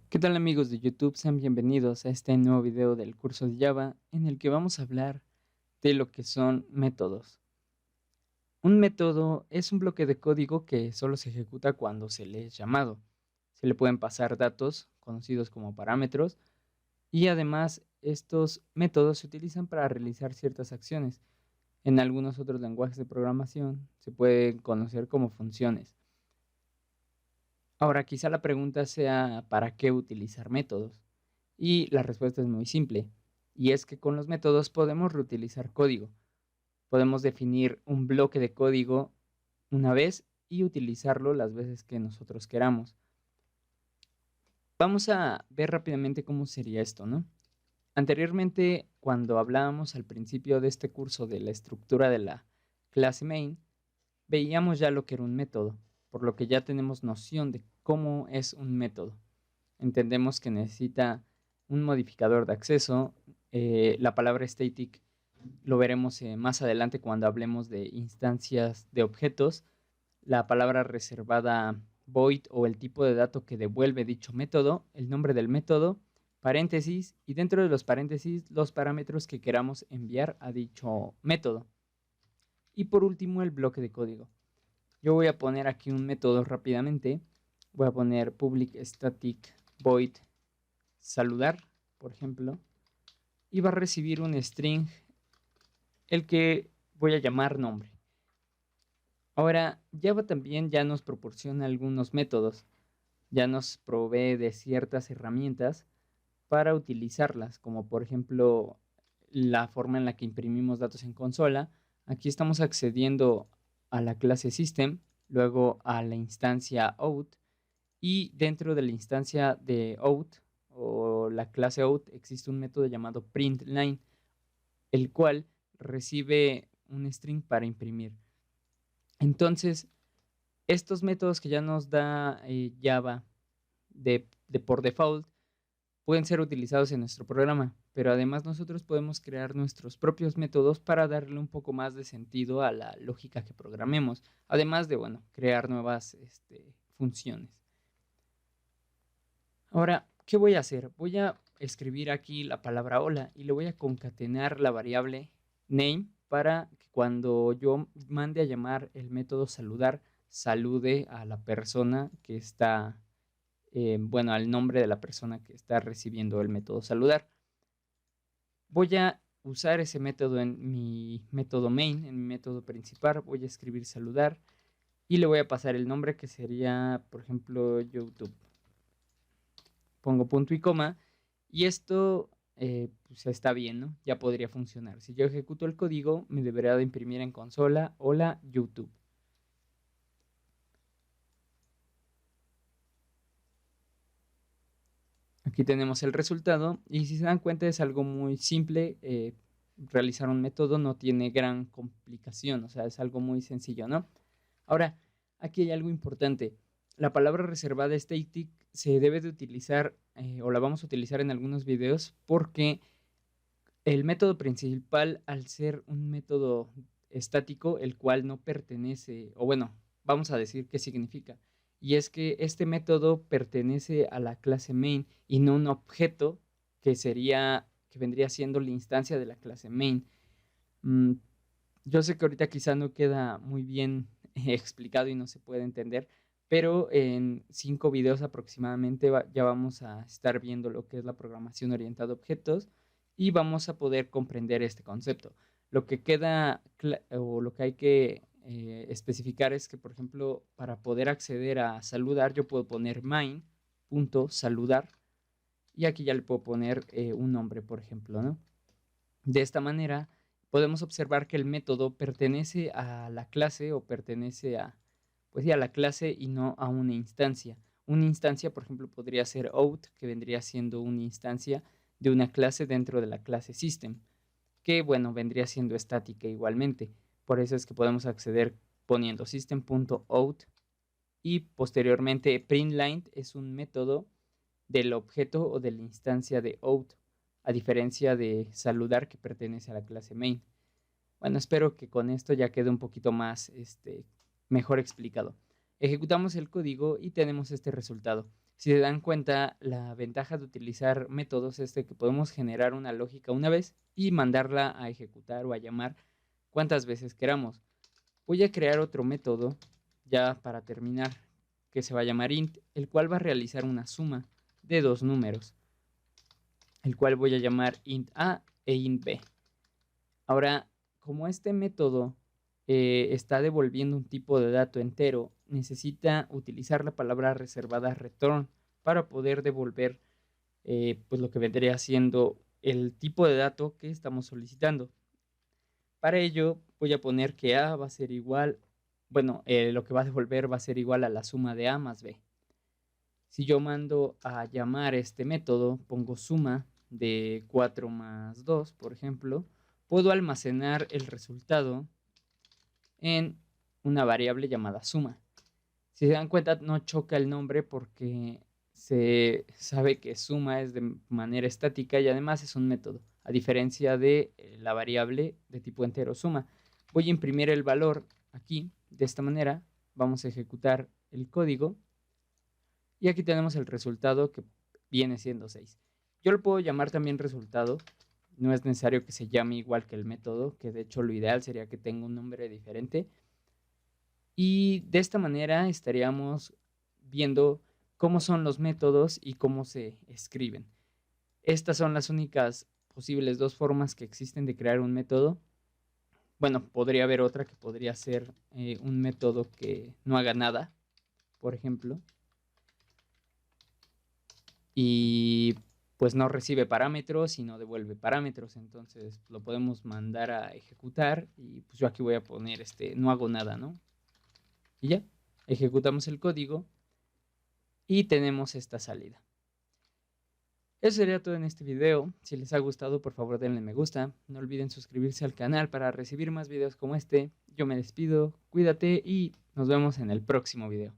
¿Qué tal amigos de YouTube? Sean bienvenidos a este nuevo video del curso de Java en el que vamos a hablar de lo que son métodos. Un método es un bloque de código que solo se ejecuta cuando se le es llamado. Se le pueden pasar datos, conocidos como parámetros, y además estos métodos se utilizan para realizar ciertas acciones. En algunos otros lenguajes de programación se pueden conocer como funciones. Ahora, quizá la pregunta sea ¿para qué utilizar métodos? Y la respuesta es muy simple, y es que con los métodos podemos reutilizar código. Podemos definir un bloque de código una vez y utilizarlo las veces que nosotros queramos. Vamos a ver rápidamente cómo sería esto, ¿no? Anteriormente, cuando hablábamos al principio de este curso de la estructura de la clase main, veíamos ya lo que era un método, por lo que ya tenemos noción de cómo es un método. Entendemos que necesita un modificador de acceso. La palabra static lo veremos más adelante cuando hablemos de instancias de objetos. La palabra reservada void o el tipo de dato que devuelve dicho método, el nombre del método, paréntesis y dentro de los paréntesis los parámetros que queramos enviar a dicho método. Y por último el bloque de código. Yo voy a poner aquí un método rápidamente. Voy a poner public static void saludar, por ejemplo, y va a recibir un string, el que voy a llamar nombre. Ahora, Java también ya nos proporciona algunos métodos, ya nos provee de ciertas herramientas para utilizarlas, como por ejemplo la forma en la que imprimimos datos en consola. Aquí estamos accediendo a la clase system, luego a la instancia out, y dentro de la instancia de out o la clase out existe un método llamado println, el cual recibe un string para imprimir. Entonces, estos métodos que ya nos da Java de por default pueden ser utilizados en nuestro programa, pero además nosotros podemos crear nuestros propios métodos para darle un poco más de sentido a la lógica que programemos, además de, bueno, crear nuevas funciones. Ahora, ¿qué voy a hacer? Voy a escribir aquí la palabra hola y le voy a concatenar la variable name para que cuando yo mande a llamar el método saludar, salude a la persona que está, bueno, al nombre de la persona que está recibiendo el método saludar. Voy a usar ese método en mi método main, en mi método principal. Voy a escribir saludar y le voy a pasar el nombre que sería, por ejemplo, YouTube. Pongo punto y coma y esto pues está bien, ¿no? Ya podría funcionar. Si yo ejecuto el código, me deberá de imprimir en consola hola YouTube. Aquí tenemos el resultado y si se dan cuenta es algo muy simple. Realizar un método no tiene gran complicación, o sea, es algo muy sencillo, ¿no? Ahora, aquí hay algo importante. La palabra reservada static se debe de utilizar o la vamos a utilizar en algunos videos porque el método principal, al ser un método estático, el cual no pertenece, o bueno, vamos a decir qué significa. Y es que este método pertenece a la clase main y no un objeto que vendría siendo la instancia de la clase main. Mm, yo sé que ahorita quizá no queda muy bien explicado y no se puede entender, pero en 5 videos aproximadamente ya vamos a estar viendo lo que es la programación orientada a objetos y vamos a poder comprender este concepto. Lo que queda o lo que hay que especificar es que, por ejemplo, para poder acceder a saludar, yo puedo poner main.saludar y aquí ya le puedo poner un nombre, por ejemplo, ¿no? De esta manera, podemos observar que el método pertenece a la clase o pertenece a, pues sí, a la clase y no a una instancia. Una instancia, por ejemplo, podría ser out, que vendría siendo una instancia de una clase dentro de la clase system, que, bueno, vendría siendo estática igualmente. Por eso es que podemos acceder poniendo system.out y posteriormente println es un método del objeto o de la instancia de out, a diferencia de saludar que pertenece a la clase main. Bueno, espero que con esto ya quede un poquito más mejor explicado. Ejecutamos el código y tenemos este resultado. Si se dan cuenta, la ventaja de utilizar métodos es de que podemos generar una lógica una vez y mandarla a ejecutar o a llamar cuantas veces queramos. Voy a crear otro método ya para terminar, que se va a llamar int, el cual va a realizar una suma de dos números, el cual voy a llamar int a e int b. Ahora, como este método está devolviendo un tipo de dato entero, necesita utilizar la palabra reservada return para poder devolver pues lo que vendría siendo el tipo de dato que estamos solicitando. Para ello voy a poner que a va a ser igual, bueno, lo que va a devolver va a ser igual a la suma de a más b. Si yo mando a llamar este método, pongo suma de 4 más 2, por ejemplo, puedo almacenar el resultado en una variable llamada suma. Si se dan cuenta, no choca el nombre porque se sabe que suma es de manera estática y además es un método, a diferencia de la variable de tipo entero suma. Voy a imprimir el valor aquí, de esta manera, vamos a ejecutar el código y aquí tenemos el resultado que viene siendo 6. Yo lo puedo llamar también resultado, no es necesario que se llame igual que el método, que de hecho lo ideal sería que tenga un nombre diferente. Y de esta manera estaríamos viendo cómo son los métodos y cómo se escriben. Estas son las únicas posibles dos formas que existen de crear un método. Bueno, podría haber otra que podría ser un método que no haga nada, por ejemplo. Y pues no recibe parámetros y no devuelve parámetros. Entonces lo podemos mandar a ejecutar y pues yo aquí voy a poner no hago nada, ¿no? Y ya, ejecutamos el código y tenemos esta salida. Eso sería todo en este video. Si les ha gustado, por favor denle me gusta. No olviden suscribirse al canal para recibir más videos como este. Yo me despido, cuídate y nos vemos en el próximo video.